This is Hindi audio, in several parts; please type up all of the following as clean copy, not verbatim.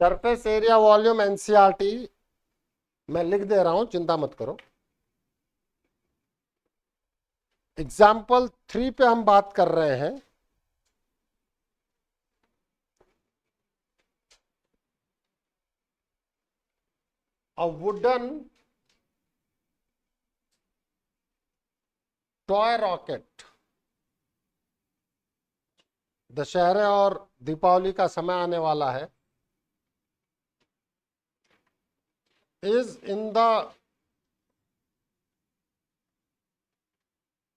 सरफेस एरिया वॉल्यूम एनसीईआरटी मैं लिख दे रहा हूं, चिंता मत करो। एग्जाम्पल 3 पे हम बात कर रहे हैं। A wooden toy rocket. दशहरे और दीपावली का समय आने वाला है। Is in the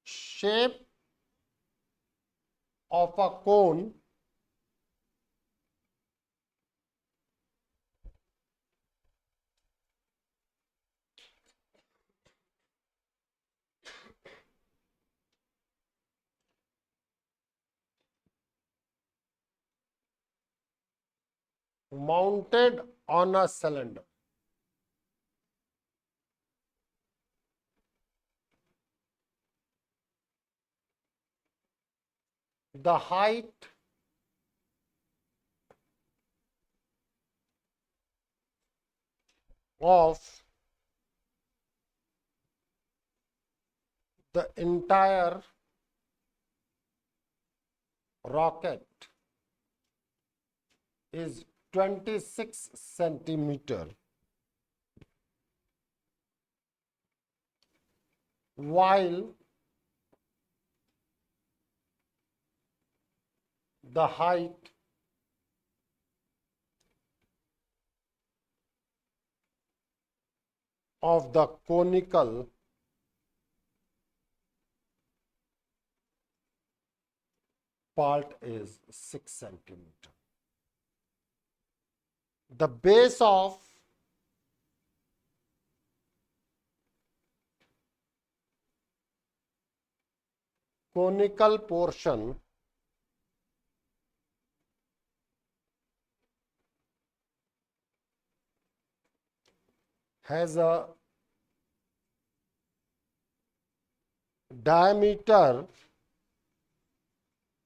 shape of a cone mounted on a cylinder. The height of the entire rocket is 26 centimeter, while the height of the conical part is 6 centimeter. The base of conical portion has a diameter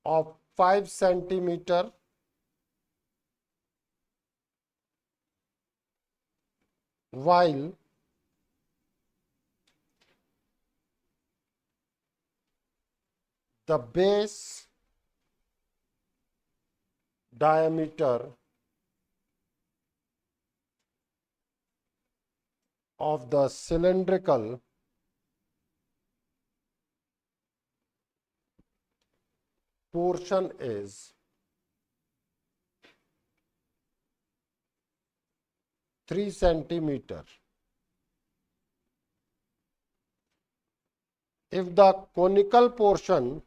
of 5 centimeter, while the base diameter of the cylindrical portion is 3 centimeter. If the conical portion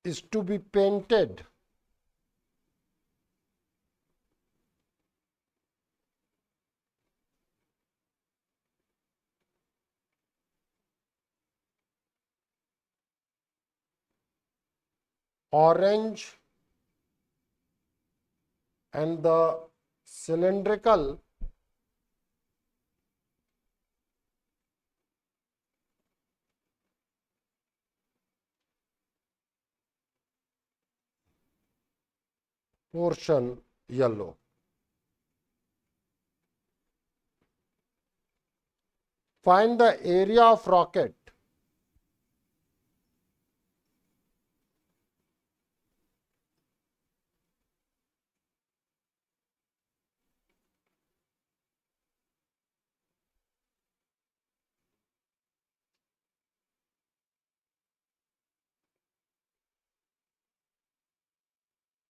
is to be painted orange and the cylindrical portion yellow. Find the area of rocket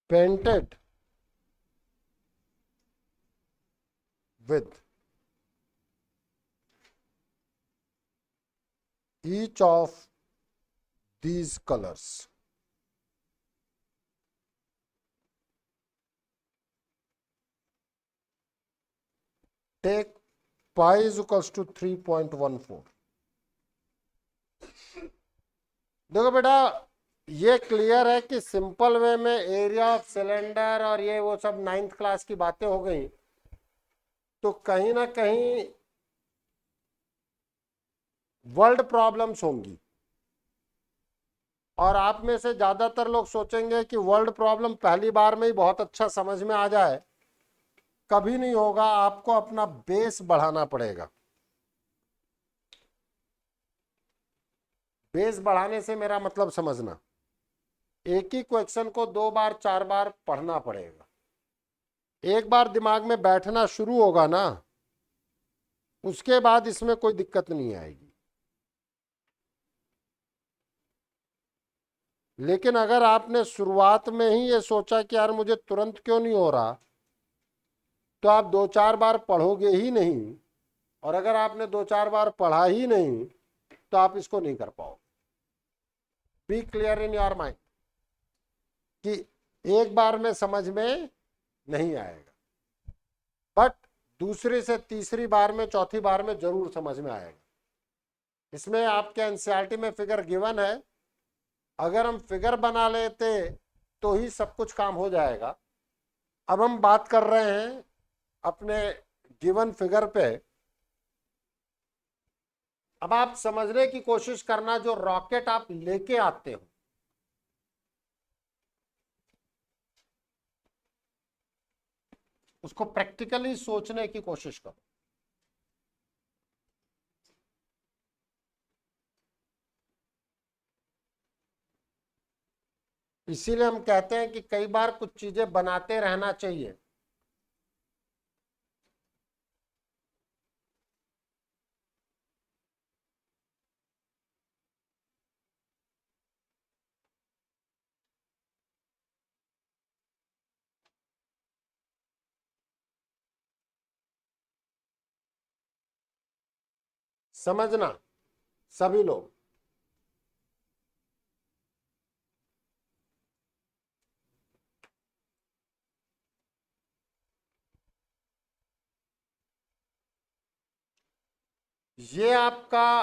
painted with each of these colors. Take pi is equals to 3.14. देखो बेटा, ये क्लियर है कि सिंपल वे में एरिया ऑफ सिलेंडर और ये वो सब 9th क्लास की बातें हो गई, तो कहीं ना कहीं वर्ल्ड प्रॉब्लम्स होंगी, और आप में से ज्यादातर लोग सोचेंगे कि वर्ल्ड प्रॉब्लम पहली बार में ही बहुत अच्छा समझ में आ जाए। कभी नहीं होगा, आपको अपना बेस बढ़ाना पड़ेगा। बेस बढ़ाने से मेरा मतलब समझना, एक ही क्वेश्चन को 2 बार 4 बार पढ़ना पड़ेगा। एक बार दिमाग में बैठना शुरू होगा ना, उसके बाद इसमें कोई दिक्कत नहीं आएगी। लेकिन अगर आपने शुरुआत में ही ये सोचा कि यार मुझे तुरंत क्यों नहीं हो रहा, तो आप 2-4 बार पढ़ोगे ही नहीं, और अगर आपने 2-4 बार पढ़ा ही नहीं तो आप इसको नहीं कर पाओगे। Be clear in your mind कि एक बार में समझ में नहीं आएगा, बट दूसरी से तीसरी बार में, चौथी बार में जरूर समझ में आएगा। इसमें आपके एनसीईआरटी में फिगर गिवन है, अगर हम फिगर बना लेते तो ही सब कुछ काम हो जाएगा। अब हम बात कर रहे हैं अपने गिवन फिगर पे। अब आप समझने की कोशिश करना, जो रॉकेट आप लेके आते हो, उसको प्रैक्टिकली सोचने की कोशिश करो। इसीलिए हम कहते हैं कि कई बार कुछ चीजें बनाते रहना चाहिए। समझना सभी लोग, ये आपका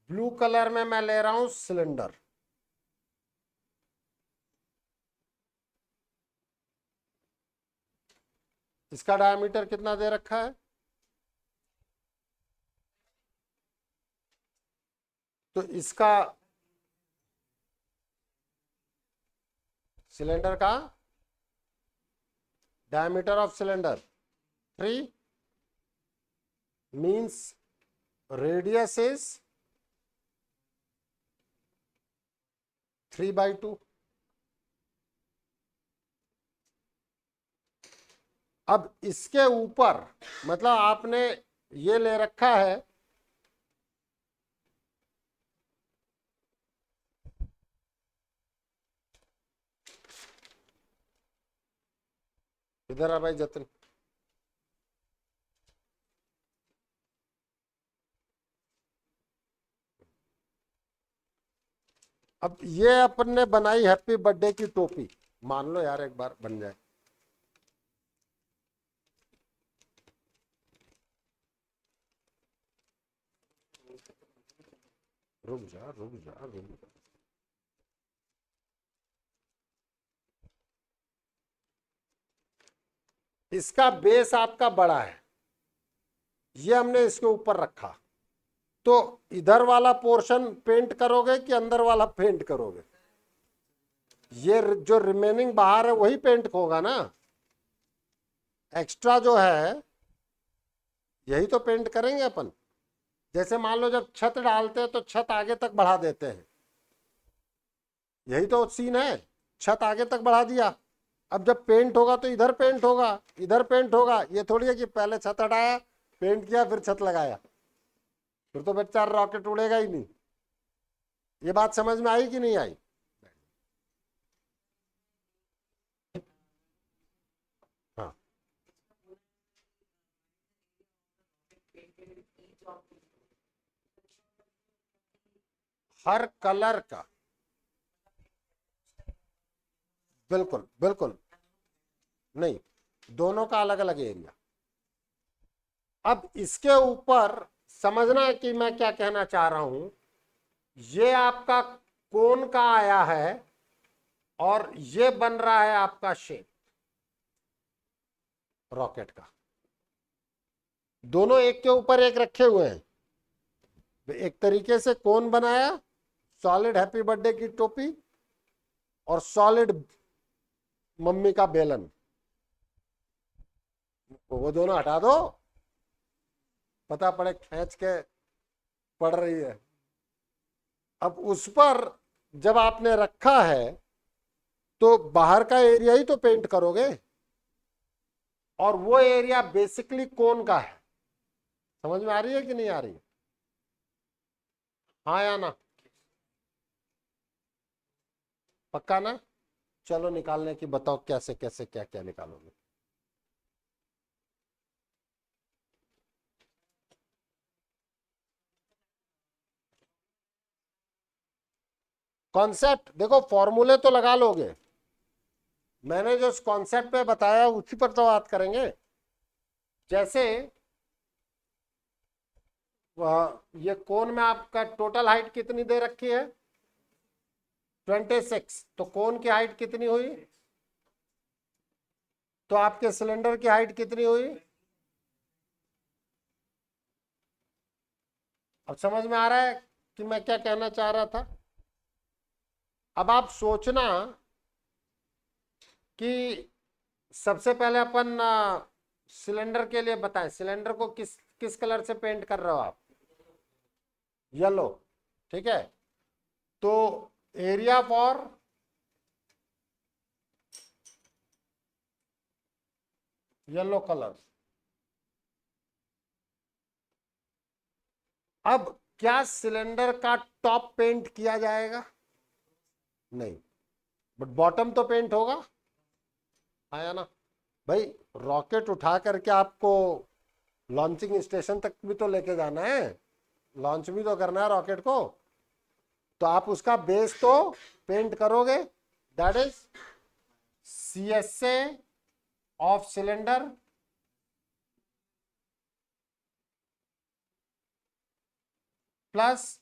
ब्लू कलर में मैं ले रहा हूं सिलेंडर। इसका डायमीटर कितना दे रखा है? तो इसका सिलेंडर का diameter of cylinder 3 means radius is 3/2। अब इसके ऊपर मतलब आपने ये ले रखा है, इधर आ भाई जतन, अब ये अपन ने बनाई हैप्पी बर्थडे की टोपी, मान लो यार एक बार बन जाए। रुक जा रुक जा रुक जा, इसका बेस आपका बड़ा है, ये हमने इसके ऊपर रखा, तो इधर वाला पोर्शन पेंट करोगे कि अंदर वाला पेंट करोगे? ये जो रिमेनिंग बाहर है वही पेंट होगा ना, एक्स्ट्रा जो है यही तो पेंट करेंगे अपन। जैसे मान लो जब छत डालते हैं तो छत आगे तक बढ़ा देते हैं, यही तो सीन है, छत आगे तक बढ़ा दिया। अब जब पेंट होगा तो इधर पेंट होगा, इधर पेंट होगा, ये थोड़ी है कि पहले छत हटाया, पेंट किया, फिर छत लगाया, फिर तो बच्चा रॉकेट उड़ेगा ही नहीं। ये बात समझ में आई कि नहीं आई? हाँ, हर कलर का, बिल्कुल बिल्कुल नहीं, दोनों का अलग अलग एरिया। अब इसके ऊपर समझना कि मैं क्या कहना चाह रहा हूं, ये आपका कोन का आया है और ये बन रहा है आपका शेप रॉकेट का, दोनों एक के ऊपर एक रखे हुए हैं। एक तरीके से कौन बनाया, सॉलिड हैप्पी बर्थडे की टोपी और सॉलिड मम्मी का बेलन, वो दोनों हटा दो, पता पड़े खींच के पड़ रही है। अब उस पर जब आपने रखा है तो बाहर का एरिया ही तो पेंट करोगे, और वो एरिया बेसिकली कोन का है। समझ में आ रही है कि नहीं आ रही है? हाँ या ना? पक्का ना? चलो निकालने की बताओ, कैसे कैसे क्या क्या निकालोगे। कॉन्सेप्ट देखो, फॉर्मूले तो लगा लोगे, मैंने जो कॉन्सेप्ट पे बताया उसी पर तो बात करेंगे। जैसे ये कोन में आपका टोटल हाइट कितनी दे रखी है, 26, तो कोन की हाइट कितनी हुई, तो आपके सिलेंडर की हाइट कितनी हुई। अब समझ में आ रहा है कि मैं क्या कहना चाह रहा था। अब आप सोचना कि सबसे पहले अपन सिलेंडर के लिए बताएं, सिलेंडर को किस किस कलर से पेंट कर रहे हो आप, येलो, ठीक है। तो एरिया फॉर येलो कलर। अब क्या सिलेंडर का टॉप पेंट किया जाएगा, नहीं, बट बॉटम तो पेंट होगा, आया ना भाई। रॉकेट उठा करके आपको लॉन्चिंग स्टेशन तक भी तो लेके जाना है, लॉन्च भी तो करना है रॉकेट को, तो आप उसका बेस तो पेंट करोगे, that is CSA of cylinder plus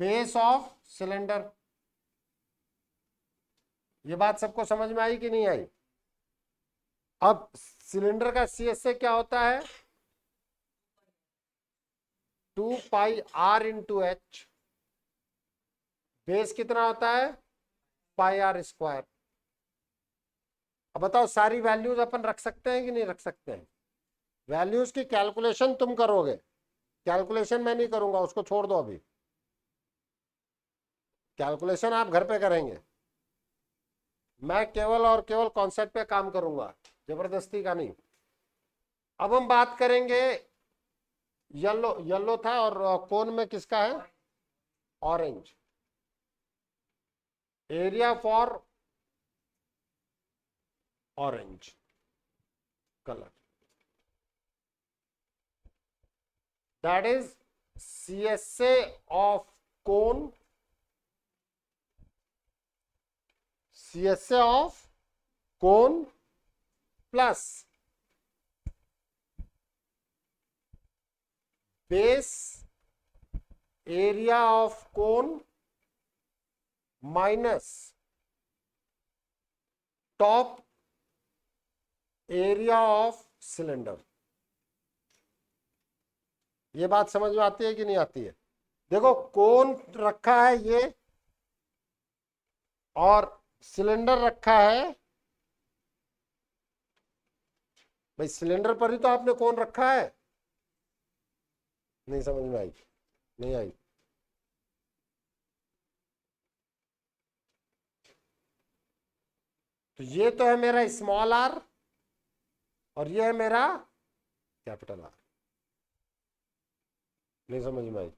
base of cylinder. ये बात सबको समझ में आई कि नहीं आई? अब सिलेंडर का CSA क्या होता है, 2πr/h, बेस कितना होता है, πr²। अब बताओ, सारी वैल्यूज अपन रख सकते हैं कि नहीं रख सकते हैं? वैल्यूज की कैलकुलेशन तुम करोगे, कैलकुलेशन मैं नहीं करूंगा, उसको छोड़ दो अभी, कैलकुलेशन आप घर पे करेंगे, मैं केवल और केवल कॉन्सेप्ट पे काम करूंगा, जबरदस्ती का नहीं। अब हम बात करेंगे, येलो येलो था और कोन में किसका है, orange. Area for orange colour, that is CSA of cone, CSA of cone plus base area of cone minus top area of cylinder. ये बात समझ में आती है कि नहीं आती है? देखो, कोन रखा है ये और सिलेंडर रखा है, भाई सिलेंडर पर ही तो आपने कोन रखा है, नहीं समझ में आई, नहीं आई? तो ये तो है मेरा स्मॉल आर और ये है मेरा कैपिटल आर, नहीं समझ में आई?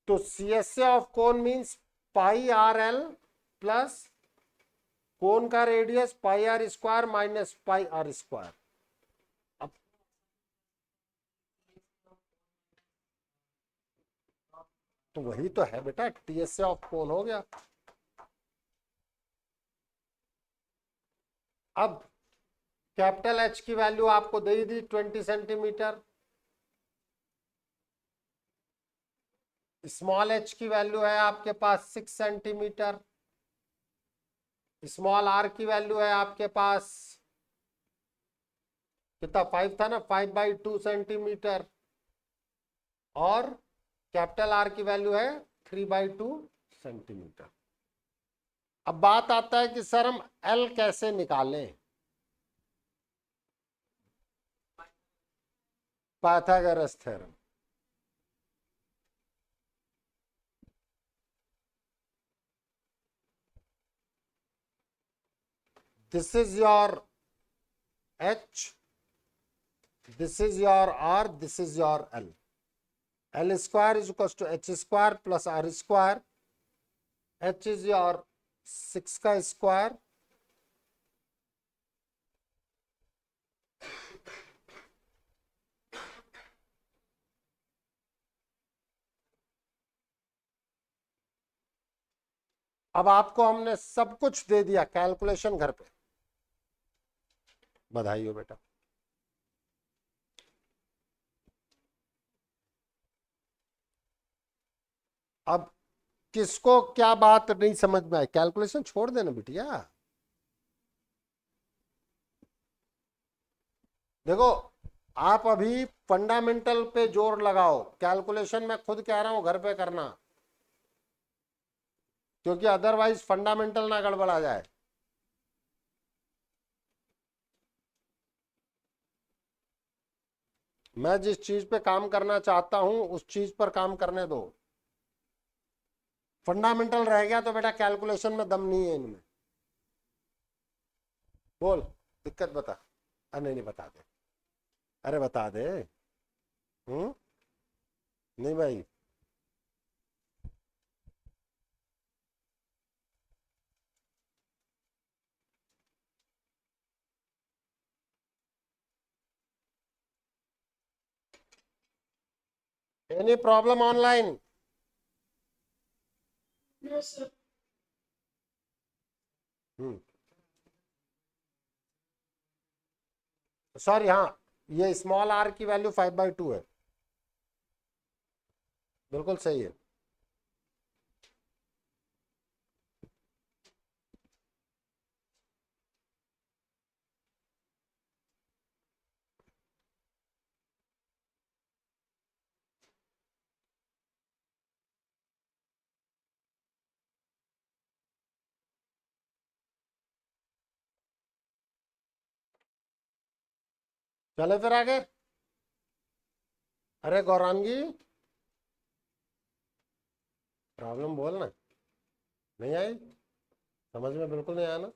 तो CSA of cone means πRL plus cone का रेडियस πr² माइनस πr²। अब तो वही तो है बेटा, TSA ऑफ कोन हो गया। अब कैपिटल H की वैल्यू आपको दे दी 20 सेंटीमीटर, स्मॉल h की वैल्यू है आपके पास 6 सेंटीमीटर, स्मॉल r की वैल्यू है आपके पास कितना, 5 था ना, 5/2 सेंटीमीटर, और कैपिटल आर की वैल्यू है 3/2 सेंटीमीटर। अब बात आता है कि सर हम एल कैसे निकालें। Pythagoras theorem. This is your H, this is your r, this is your l. L square is equals to h square plus r square. H is your 6 का स्क्वायर, अब आपको हमने सब कुछ दे दिया, कैलकुलेशन घर पे। बधाई हो बेटा। अब किसको क्या बात नहीं समझ में आई, कैलकुलेशन छोड़ देना बिटिया। देखो आप अभी फंडामेंटल पे जोर लगाओ, कैलकुलेशन मैं खुद कह रहा हूं घर पे करना, क्योंकि अदरवाइज फंडामेंटल ना गड़बड़ा जाए। मैं जिस चीज पे काम करना चाहता हूं उस चीज पर काम करने दो। फंडामेंटल रह गया तो बेटा कैलकुलेशन में दम नहीं है इनमें। बोल दिक्कत बता। अरे नहीं बता दे, अरे बता दे। नहीं भाई, एनी प्रॉब्लम ऑनलाइन? सॉरी, हाँ ये स्मॉल आर की वैल्यू 5/2 है, बिल्कुल सही है। चले फिर आगे। अरे गौरांगी, प्रॉब्लम बोल ना। नहीं आई समझ में, बिल्कुल नहीं आया ना।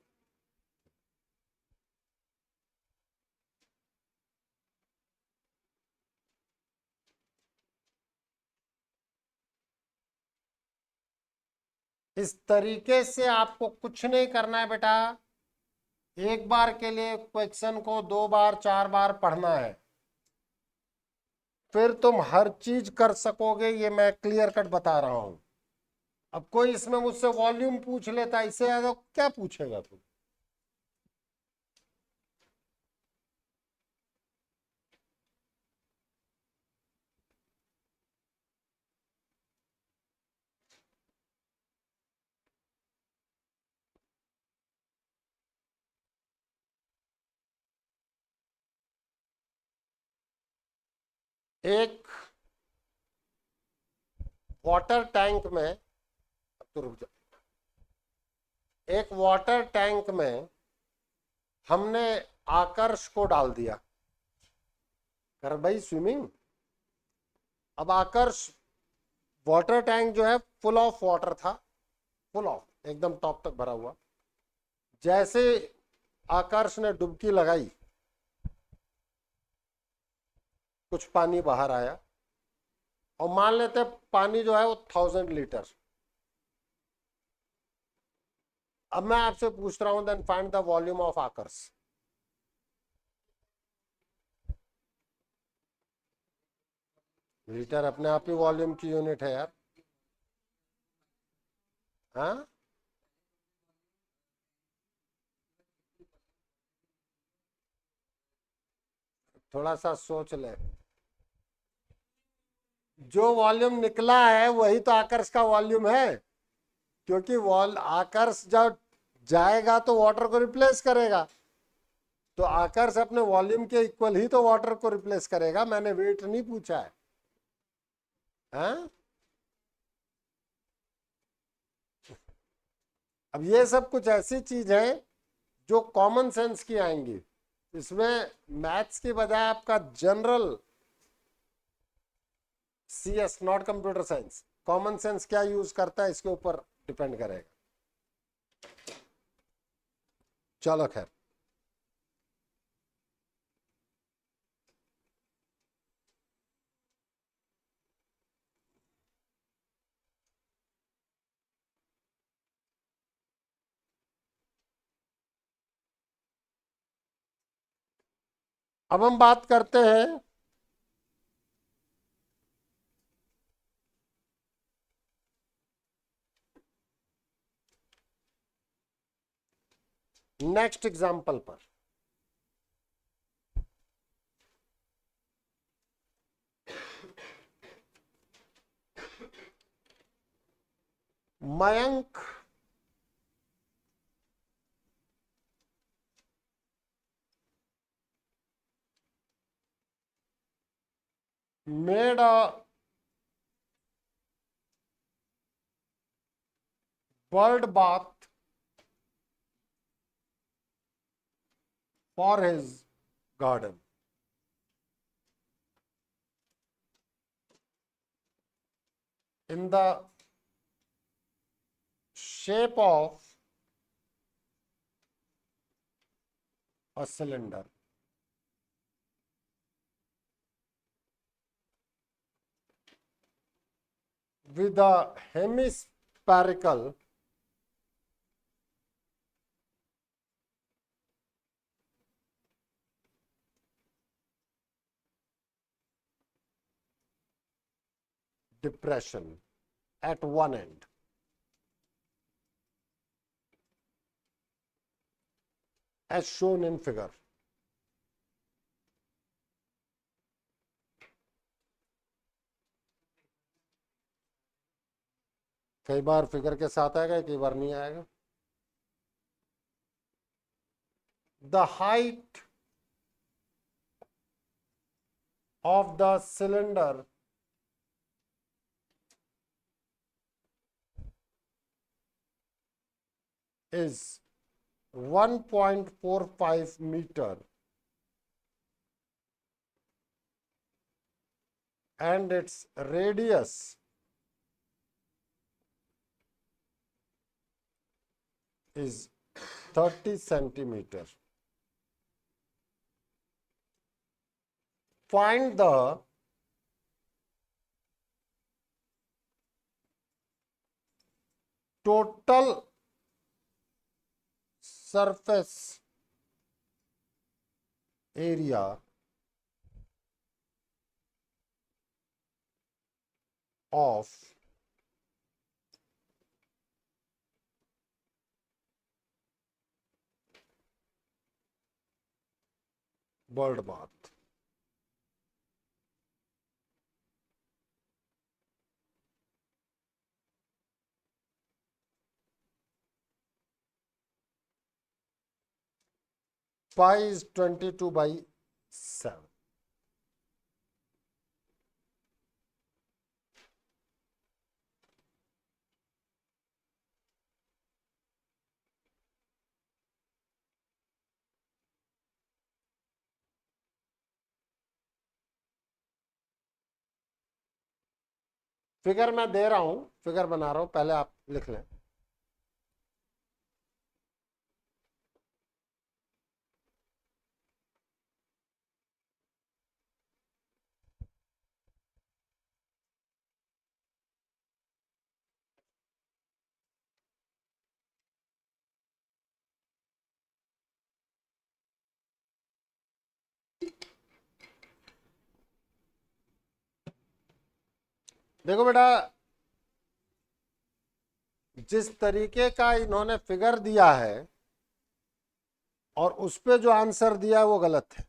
इस तरीके से आपको कुछ नहीं करना है बेटा, एक बार के लिए क्वेश्चन को 2 बार 4 बार पढ़ना है, फिर तुम हर चीज कर सकोगे, ये मैं क्लियर कट बता रहा हूं। अब कोई इसमें मुझसे वॉल्यूम पूछ लेता, इससे ज्यादा क्या पूछेगा तू। एक वाटर टैंक में, अब तो रुक जा, एक वाटर टैंक में हमने आकर्ष को डाल दिया, कर भाई स्विमिंग। अब आकर्ष वाटर टैंक जो है फुल ऑफ वाटर था, फुल ऑफ एकदम टॉप तक भरा हुआ। जैसे आकर्ष ने डुबकी लगाई, कुछ पानी बाहर आया, और मान लेते पानी जो है वो 1000 लीटर। अब मैं आपसे पूछ रहा हूं, then find the volume of आकर्ष। लीटर अपने आप ही वॉल्यूम की यूनिट है यार। हाँ, थोड़ा सा सोच ले। जो वॉल्यूम निकला है वही तो आकर्ष का वॉल्यूम है, क्योंकि वॉल आकर्ष जब जाएगा तो वाटर को रिप्लेस करेगा, तो आकर्ष अपने वॉल्यूम के इक्वल ही तो वाटर को रिप्लेस करेगा। मैंने वेट नहीं पूछा है, हाँ? अब ये सब कुछ ऐसी चीज है जो कॉमन सेंस की आएंगी, इसमें मैथ्स की बजाय आपका general CS not computer science common sense क्या यूज करता है इसके ऊपर डिपेंड करेगा। चलो खैर, अब हम बात करते हैं नेक्स्ट एग्जाम्पल पर। Mayank made a bird bath for his garden. In the shape of a cylinder. With a hemispherical depression at one end. As shown in figure. कई बार फिगर के साथ आएगा, कई बार नहीं आएगा। The height of the cylinder is 1.45 meter and its radius is 30 centimeter. Find the total surface area of bird bath. Pi is 22/7. Figure मैं दे रहा हूं, फिगर बना रहा हूं, पहले आप लिख लें। देखो बेटा, जिस तरीके का इन्होंने फिगर दिया है और उस पे जो आंसर दिया है वो गलत है।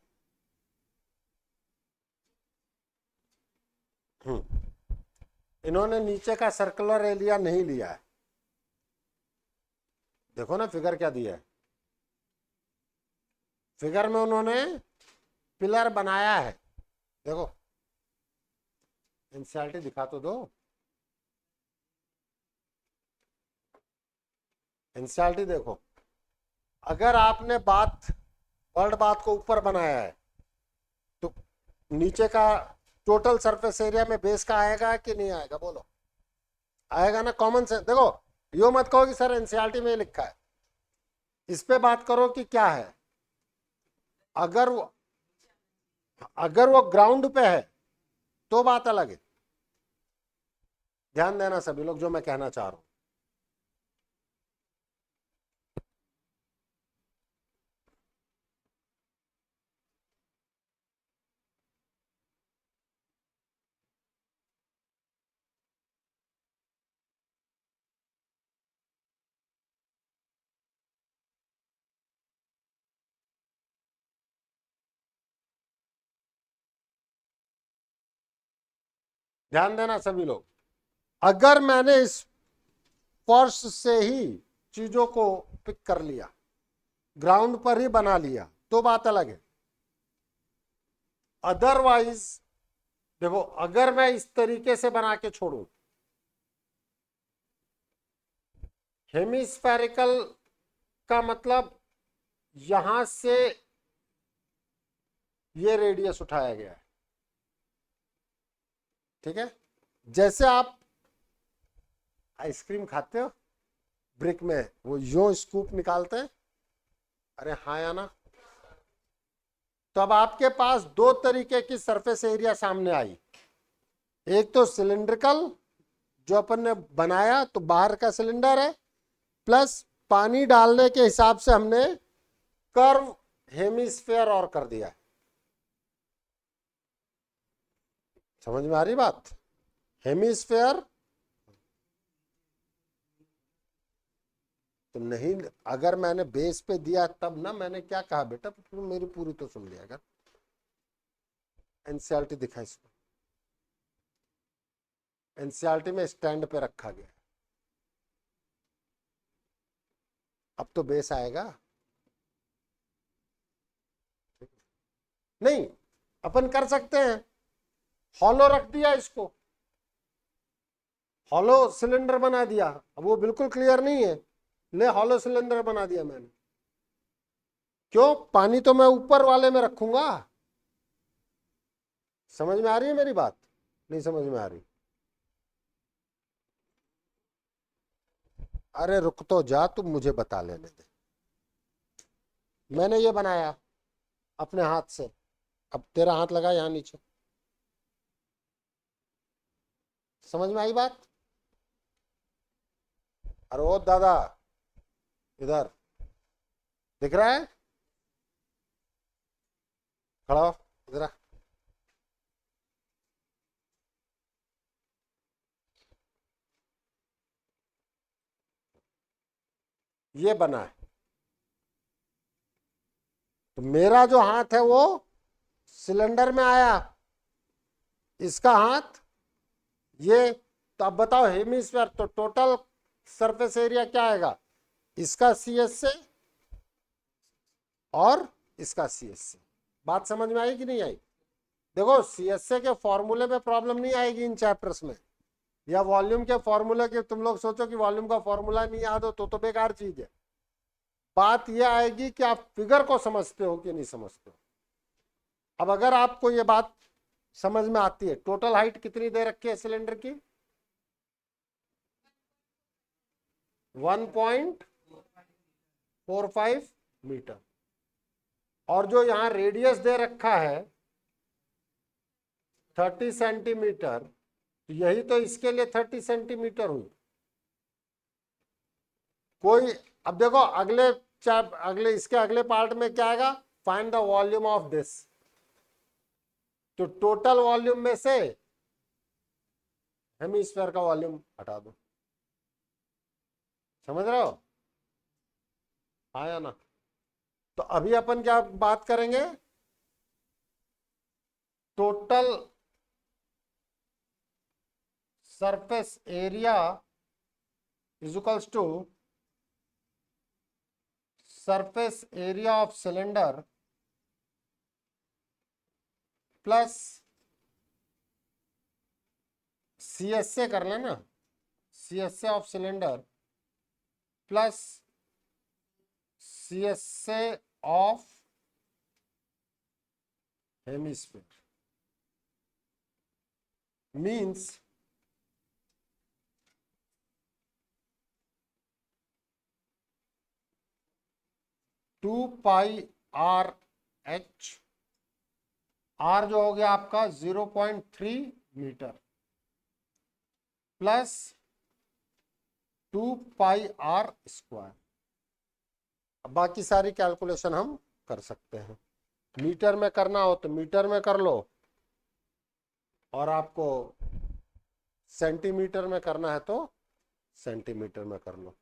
इन्होंने नीचे का सर्कुलर एरिया नहीं लिया है। देखो ना फिगर क्या दिया है, फिगर में उन्होंने पिलर बनाया है। देखो एनसीईआरटी दिखा तो दो, एनसीईआरटी देखो, अगर आपने वर्ल्ड बात को ऊपर बनाया है तो नीचे का टोटल सरफेस एरिया में बेस का आएगा कि नहीं आएगा, बोलो आएगा ना। कॉमन सेंस देखो, यो मत कहो कि सर एनसीईआरटी में लिखा है, इस पे बात करो कि क्या है। अगर वो ग्राउंड पे है तो बात अलग है। ध्यान देना सभी लोग जो मैं कहना चाह रहा हूं। ध्यान देना सभी लोग, अगर मैंने इस फर्श से ही चीजों को पिक कर लिया, ग्राउंड पर ही बना लिया, तो बात अलग है। अदरवाइज देखो, अगर मैं इस तरीके से बना के छोड़ू, हेमिस्फेरिकल का मतलब यहां से ये रेडियस उठाया गया है, ठीक है। जैसे आप आइसक्रीम खाते हो ब्रिक में, वो यो स्कूप निकालते हैं, अरे हाँ या ना। तो अब आपके पास दो तरीके की सरफेस एरिया सामने आई, एक तो सिलिंड्रिकल जो अपन ने बनाया तो बाहर का सिलेंडर है, प्लस पानी डालने के हिसाब से हमने कर्व हेमिस्फेयर और कर दिया। समझ में आ रही बात? हेमिस्फेयर तो नहीं, अगर मैंने बेस पे दिया तब ना, मैंने क्या कहा बेटा, तुम मेरी पूरी तो सुन लिया। अगर एनसीईआरटी दिखा इसको, एनसीईआरटी में स्टैंड पे रखा गया, अब तो बेस आएगा नहीं। अपन कर सकते हैं, हॉलो रख दिया इसको, हॉलो सिलेंडर बना दिया। अब वो बिल्कुल क्लियर नहीं है, ले हॉलो सिलेंडर बना दिया मैंने। क्यों? पानी तो मैं ऊपर वाले में रखूंगा। समझ में आ रही है मेरी बात? नहीं समझ में आ रही? अरे रुक तो जा, तुम मुझे बता लेने दे। मैंने ये बनाया अपने हाथ से, अब तेरा हाथ लगा यहां नीचे। समझ में आई बात? अरे ओ दादा, इधर दिख रहा है? खड़ा हो इधर आ। ये बना है, तो मेरा जो हाथ है वो सिलेंडर में आया, इसका हाथ ये। तो अब बताओ हेमिस्फीयर, तो टोटल सरफेस एरिया क्या आएगा? इसका सीएस से और इसका सीएस से। बात समझ में आई कि नहीं आई? देखो सीएसए के फॉर्मूले में प्रॉब्लम नहीं आएगी इन चैप्टर्स में, या वॉल्यूम के फॉर्मूले के तुम लोग सोचो कि वॉल्यूम का फॉर्मूला नहीं याद हो तो बेकार चीज है। बात यह आएगी कि आप फिगर को समझते हो कि नहीं समझते हो। अब अगर आपको ये बात समझ में आती है, टोटल हाइट कितनी दे रखी है सिलेंडर की? 1.45 मीटर, और जो यहां रेडियस दे रखा है 30 सेंटीमीटर, यही तो इसके लिए 30 सेंटीमीटर हुई कोई। अब देखो अगले इसके अगले पार्ट में क्या आएगा? Find the volume of this. तो टोटल वॉल्यूम में से हेमिस्फीयर का वॉल्यूम हटा दो। समझ रहे हो? हाँ या ना? तो अभी अपन क्या बात करेंगे? Total surface area is equals to surface area of cylinder plus CSA कर लेना, CSA of cylinder plus CSA of hemisphere means two pi R H, R जो हो गया आपका 0.3 metre plus 2 pi R square. अब बाकी सारी कैलकुलेशन हम कर सकते हैं। मीटर में करना हो तो मीटर में कर लो, और आपको सेंटीमीटर में करना है तो सेंटीमीटर में कर लो।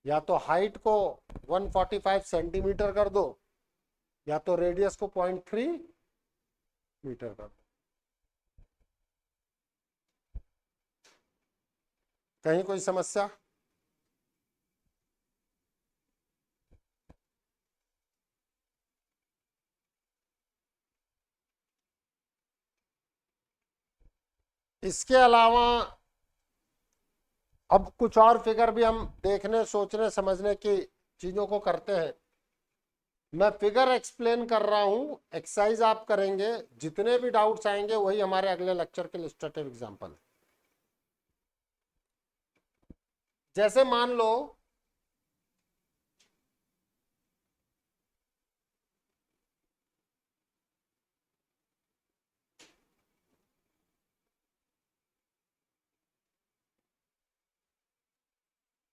या तो हाइट को 145 सेंटीमीटर कर दो, या तो रेडियस को 0.3 मीटर कर दो। कहीं कोई समस्या? इसके अलावा अब कुछ और फिगर भी हम देखने, सोचने, समझने की चीजों को करते हैं। मैं फिगर एक्सप्लेन कर रहा हूं, एक्सरसाइज आप करेंगे, जितने भी डाउट्स आएंगे वही हमारे अगले लेक्चर के इलस्ट्रेटिव एग्जांपल। जैसे मान लो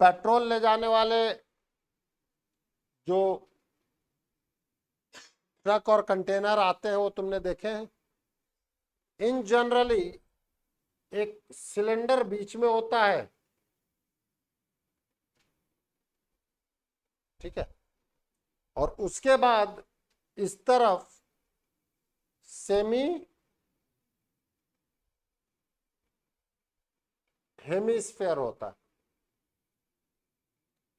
पेट्रोल ले जाने वाले जो ट्रक और कंटेनर आते हैं वो तुमने देखे हैं। इन जनरली एक सिलेंडर बीच में होता है, ठीक है, और उसके बाद इस तरफ सेमी हेमिस्फेयर होता है।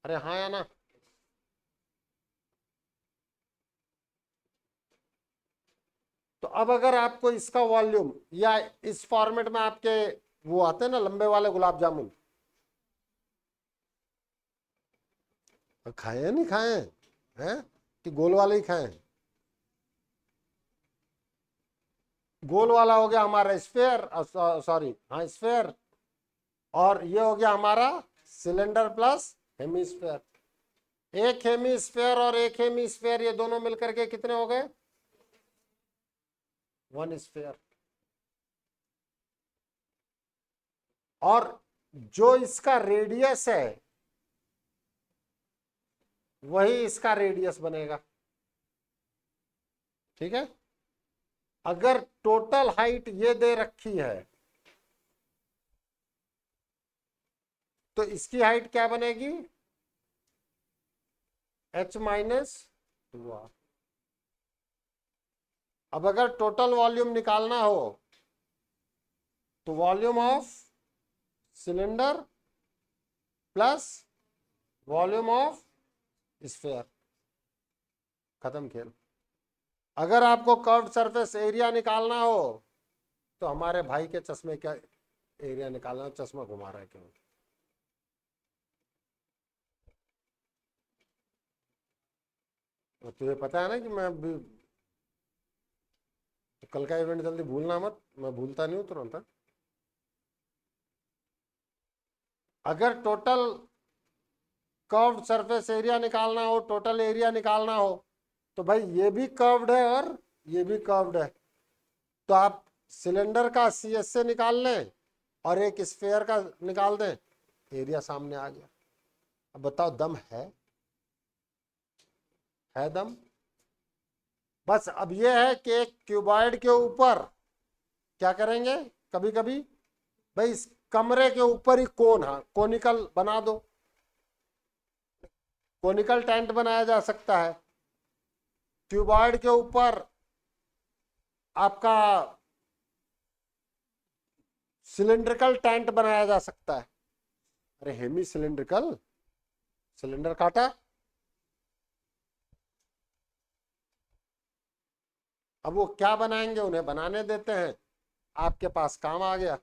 अरे हाँ या ना? तो अब अगर आपको इसका वॉल्यूम, या इस फॉर्मेट में आपके वो आते हैं ना लंबे वाले गुलाब जामुन, खाए नहीं खाए हैं कि गोल वाले ही खाए? गोल वाला हो गया हमारा स्फेयर, सॉरी हाँ स्फेयर, और ये हो गया हमारा सिलेंडर प्लस हेमिस्फेयर। एक हेमिस्फेयर और एक हेमिस्फेयर ये दोनों मिलकर के कितने हो गए? 1 स्फेयर। और जो इसका रेडियस है वही इसका रेडियस बनेगा, ठीक है। अगर टोटल हाइट ये दे रखी है तो इसकी हाइट क्या बनेगी? h minus 2r। अब अगर टोटल वॉल्यूम निकालना हो तो volume of cylinder plus volume of sphere, खत्म खेल। अगर आपको कर्व्ड सरफेस एरिया निकालना हो तो हमारे भाई के चश्मे का एरिया निकालना, चश्मा घुमा रहा है क्यों? तो तुझे पता है ना कि मैं अभी तो कल का इवेंट जल्दी भूलना मत, मैं भूलता नहीं हूं तुरंत। अगर टोटल कर्व्ड सरफेस एरिया निकालना हो, टोटल एरिया निकालना हो, तो भाई ये भी कर्व्ड है और ये भी कर्व्ड है, तो आप सिलेंडर का CS से निकाल लें और एक स्फीयर का निकाल दें, एरिया सामने आ गया। अब बताओ दम है दम? बस अब ये है कि एक क्यूबॉइड के ऊपर क्या करेंगे, कभी कभी भाई इस कमरे के ऊपर ही कोन, हाँ कोनिकल बना दो, कोनिकल टेंट बनाया जा सकता है। क्यूबॉइड के ऊपर आपका सिलिंड्रिकल टेंट बनाया जा सकता है। अरे हेमी सिलिंड्रिकल, सिलेंडर काटा। अब वो क्या बनाएंगे, उन्हें बनाने देते हैं, आपके पास काम आ गया।